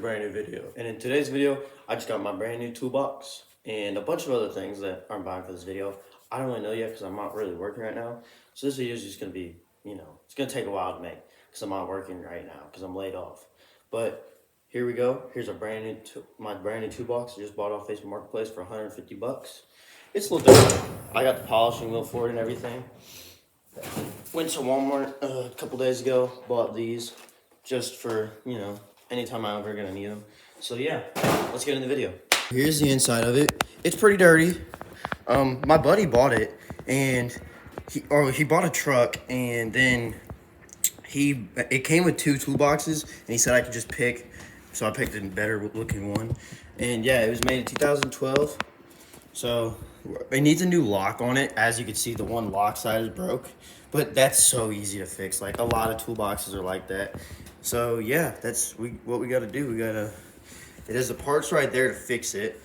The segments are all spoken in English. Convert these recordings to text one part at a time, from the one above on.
brand new video, and in today's video I just got my brand new toolbox and a bunch of other things that I'm buying for this video. I don't really know yet because I'm not really working right now, so this video is just gonna be, it's gonna take a while to make because I'm not working right now because I'm laid off. But here we go. Here's a my brand new toolbox I just bought off Facebook Marketplace for 150 bucks. It's a little different. I got the polishing wheel for it and everything. Went to Walmart a couple days ago, bought these just for, anytime I'm ever gonna need them. So yeah, let's get in the video. Here's the inside of it. It's pretty dirty. My buddy bought it, and he bought a truck, and then it came with two toolboxes, and he said I could just pick, so I picked a better looking one. And yeah, it was made in 2012. So it needs a new lock on it. As you can see, the one lock side is broke, but that's so easy to fix. Like, a lot of toolboxes are like that. So yeah, that's what we gotta do. It has the parts right there to fix it.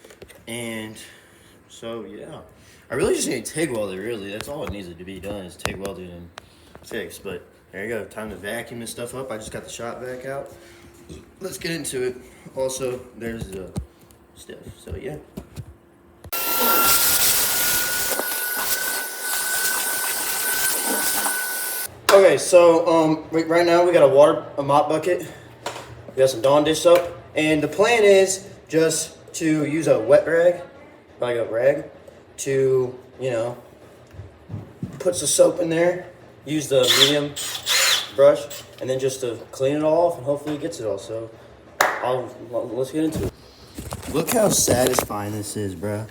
And so yeah, I really just need a TIG welder, really. That's all it needs to be done, is TIG welded and fixed. But there you go, time to vacuum this stuff up. I just got the shop vac out. Let's get into it. Also, there's the stuff, so yeah. Okay, so right now we got a mop bucket. We got some Dawn dish soap, and the plan is just to use a wet rag, like a rag, to put some soap in there. Use the medium brush, and then just to clean it all off, and hopefully it gets it all. So let's get into it. Look how satisfying this is, bro.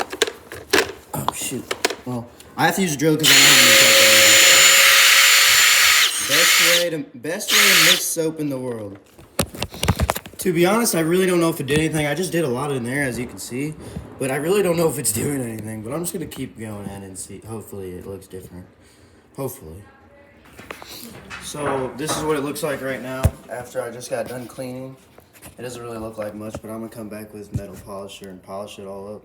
Oh shoot. Well, I have to use a drill because I don't have any soap right now. Best way to mix soap in the world. To be honest, I really don't know if it did anything. I just did a lot in there, as you can see, but I really don't know if it's doing anything. But I'm just gonna keep going at it and see. Hopefully it looks different. Hopefully. So this is what it looks like right now after I just got done cleaning. It doesn't really look like much, but I'm gonna come back with metal polisher and polish it all up.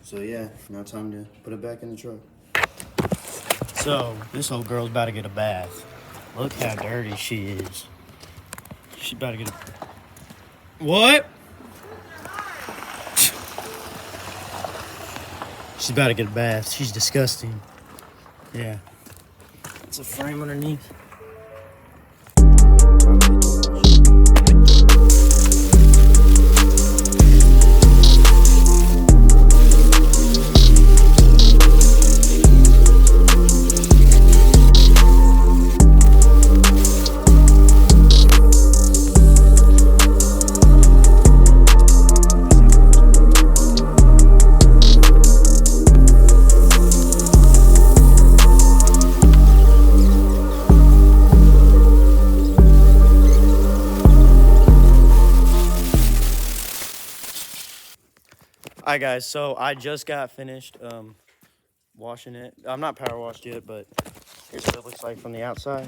So yeah, now time to put it back in the truck. So this old girl's about to get a bath. Look how dirty she is. She's about to get a... What? She's about to get a bath. She's disgusting. Yeah. It's a frame underneath. Alright guys, so I just got finished washing it. I'm not power washed yet, but here's what it looks like from the outside.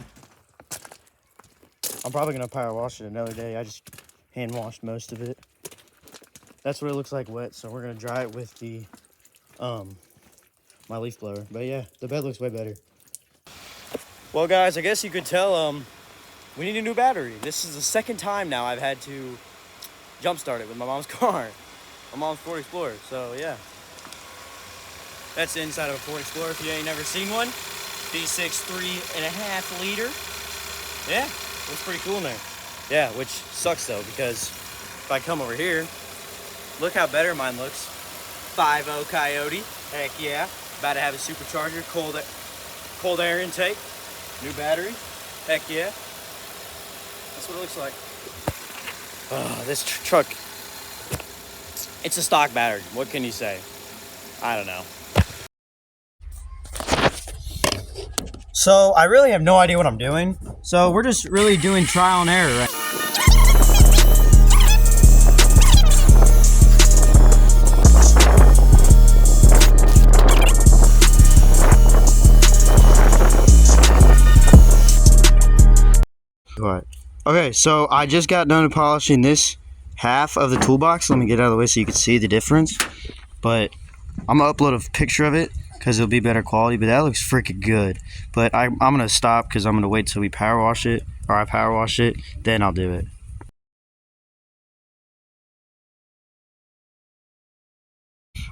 I'm probably gonna power wash it another day. I just hand washed most of it. That's what it looks like wet, so we're gonna dry it with the my leaf blower. But yeah, the bed looks way better. Well guys, I guess you could tell we need a new battery. This is the second time now I've had to jump start it with my mom's car. My mom's Ford Explorer, so yeah. That's the inside of a Ford Explorer if you ain't never seen one. V6 3.5 liter. Yeah, looks pretty cool in there. Yeah, which sucks though, because if I come over here, look how better mine looks. 5.0 Coyote, heck yeah. About to have a supercharger, cold air intake, new battery, heck yeah. That's what it looks like. This truck. It's a stock battery. What can you say? I don't know. So I really have no idea what I'm doing. So we're just really doing trial and error right now. Okay, so I just got done polishing this half of the toolbox. Let me get out of the way so you can see the difference. But I'm gonna upload a picture of it because it'll be better quality, but that looks freaking good. But I'm gonna stop because I'm gonna wait till we power wash it, or I power wash it, then I'll do it.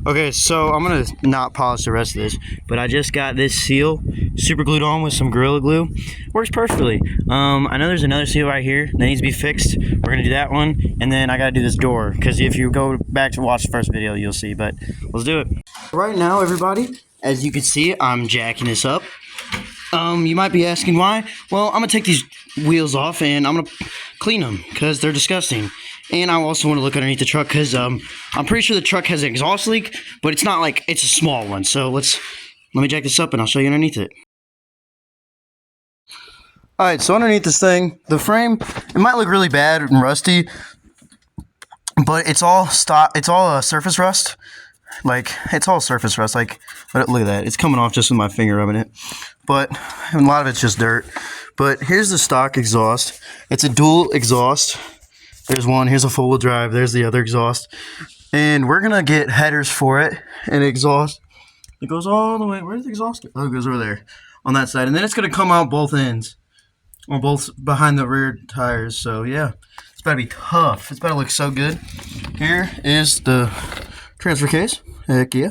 Okay, so I'm gonna not polish the rest of this, but I just got this seal super glued on with some Gorilla Glue. Works perfectly. I know there's another seal right here that needs to be fixed. We're gonna do that one, and then I gotta do this door, because if you go back to watch the first video, you'll see, but let's do it. Right now, everybody, as you can see, I'm jacking this up. You might be asking why. Well, I'm gonna take these wheels off and I'm gonna clean them because they're disgusting. And I also want to look underneath the truck because I'm pretty sure the truck has an exhaust leak, but it's not like it's a small one. So let me jack this up and I'll show you underneath it. All right, so underneath this thing, the frame, it might look really bad and rusty, but it's all surface rust. Like, it's all surface rust. Like, look at that. It's coming off just with my finger rubbing it. But a lot of it's just dirt. But here's the stock exhaust. It's a dual exhaust. There's one. Here's a four-wheel drive. There's the other exhaust. And we're going to get headers for it and exhaust. It goes all the way. Where's the exhaust? Oh, it goes over there on that side. And then it's going to come out both ends. On both behind the rear tires. So, yeah. It's about to be tough. It's about to look so good. Here is the transfer case. Heck yeah.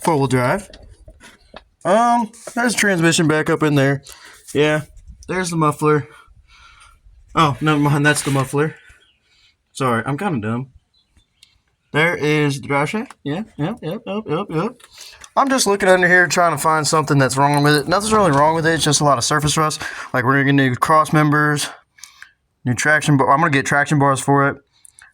Four-wheel drive. There's transmission back up in there. Yeah. There's the muffler. Oh, never mind. That's the muffler. Sorry, I'm kind of dumb. There is the drive shaft. Yeah. Yep. I'm just looking under here trying to find something that's wrong with it. Nothing's really wrong with it. It's just a lot of surface rust. Like, we're going to get new cross members, new traction bar. I'm going to get traction bars for it.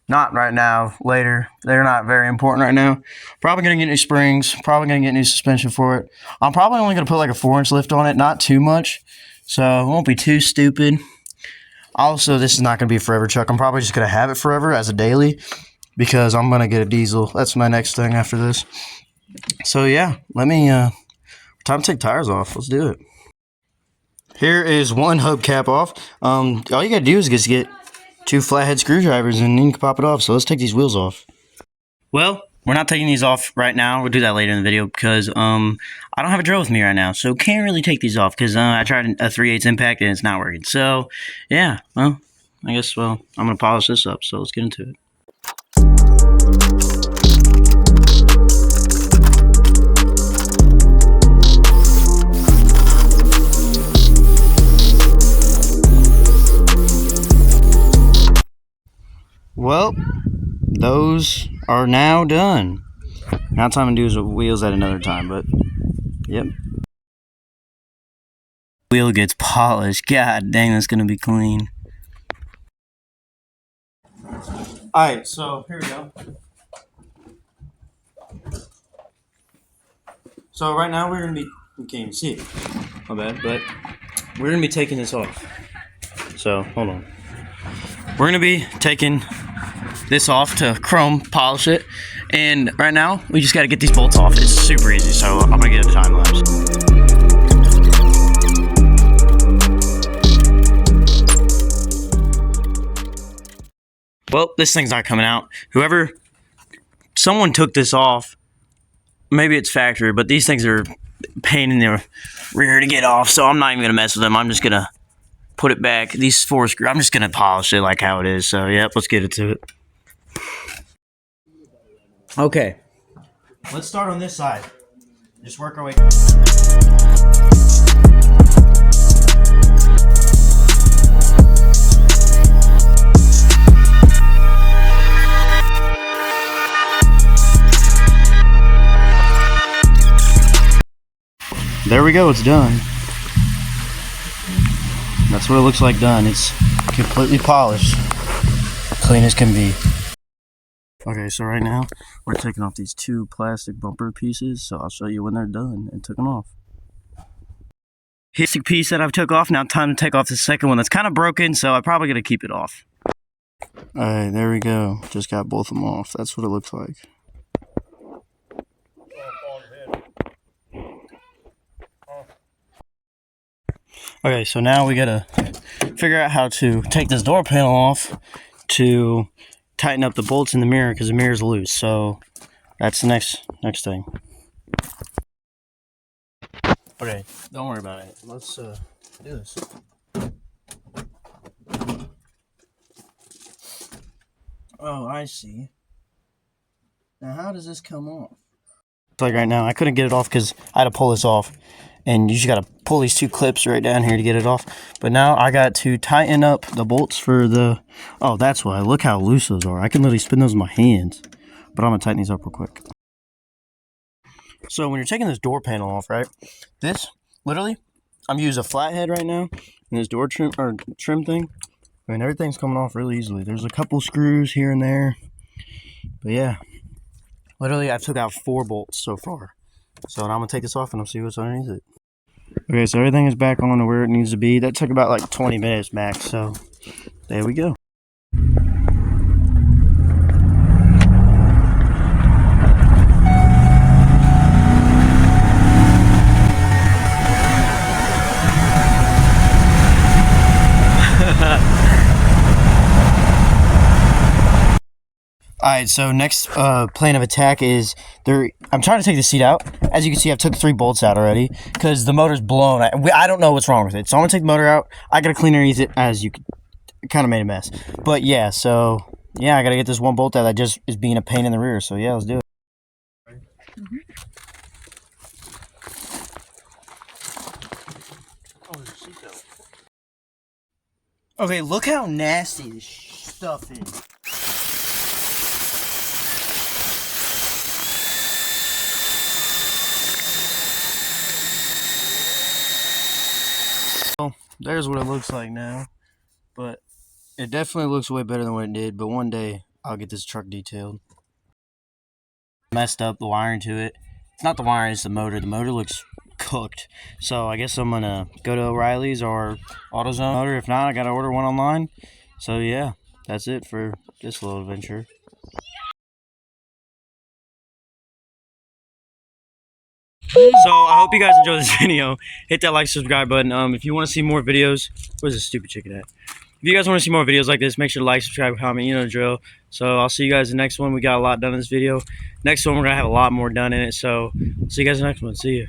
Not right now, later. They're not very important right now. Probably going to get new springs. Probably going to get new suspension for it. I'm probably only going to put like a 4-inch lift on it. Not too much. So it won't be too stupid. Also, this is not going to be a forever truck. I'm probably just going to have it forever as a daily because I'm going to get a diesel. That's my next thing after this. So yeah, time to take tires off. Let's do it. Here is one hubcap off. All you got to do is just get 2 flathead screwdrivers and then you can pop it off. So let's take these wheels off. Well, we're not taking these off right now. We'll do that later in the video because I don't have a drill with me right now, so can't really take these off because I tried a 3/8 impact and it's not working. So yeah, well, I guess I'm gonna polish this up. So let's get into it. Well, those are now done. Now time to do the wheels at another time, but yep. Wheel gets polished. God dang, that's gonna be clean. Alright, so here we go. So right now we're gonna be, you can't even see it, my bad, but we're gonna be taking this off. So hold on. We're gonna be taking this off to chrome polish it, and right now we just got to get these bolts off. It's super easy, so I'm gonna get a time lapse. Well, this thing's not coming out. Someone took this off. Maybe it's factory, but these things are a pain in the rear to get off, so I'm not even gonna mess with them. I'm just gonna put it back. These 4 screws, I'm just gonna polish it like how it is. So yep, let's get into it. Okay, let's start on this side. Just work our way. There we go, it's done. That's what it looks like done. It's completely polished. Clean as can be. Okay, so right now, we're taking off these 2 plastic bumper pieces, so I'll show you when they're done and took them off. Here's the piece that I've took off. Now time to take off the second one that's kind of broken, so I'm probably going to keep it off. Alright, there we go. Just got both of them off. That's what it looks like. Okay, so now we got to figure out how to take this door panel off to tighten up the bolts in the mirror because the mirror's loose. So that's the next thing. Okay, don't worry about it. Let's do this. Oh, I see. Now how does this come off? like right now. I couldn't get it off because I had to pull this off. And you just got to pull these two clips right down here to get it off. But now I got to tighten up the bolts for the... Oh, that's why. Look how loose those are. I can literally spin those in my hands. But I'm going to tighten these up real quick. So when you're taking this door panel off, right? This, literally, I'm using a flathead right now. And this door trim thing. I mean, everything's coming off really easily. There's a couple screws here and there. But yeah. Literally, I took out 4 bolts so far. So now I'm going to take this off and I'll see what's underneath it. Okay, so everything is back on to where it needs to be. That took about like 20 minutes max, so there we go. Alright, so next plan of attack is I'm trying to take the seat out. As you can see, I've took 3 bolts out already because the motor's blown. I don't know what's wrong with it. So I'm going to take the motor out. I got to clean underneath it, as you kind of made a mess. But yeah, so yeah, I got to get this one bolt out that just is being a pain in the rear. So yeah, let's do it. Oh, there's a seatbelt. Okay, look how nasty this stuff is. There's what it looks like now, but it definitely looks way better than what it did. But one day I'll get this truck detailed. Messed up the wiring to it. It's not the wiring, it's the motor. The motor looks cooked. So I guess I'm gonna go to O'Reilly's or AutoZone motor. If not, I gotta order one online. So yeah, that's it for this little adventure. So I hope you guys enjoyed this video. Hit that like, subscribe button. If you want to see more videos, where's this stupid chicken at? If you guys want to see more videos like this, make sure to like, subscribe, comment, you know the drill. So I'll see you guys in the next one. We got a lot done in this video. Next one, we're going to have a lot more done in it. So see you guys in the next one. See you.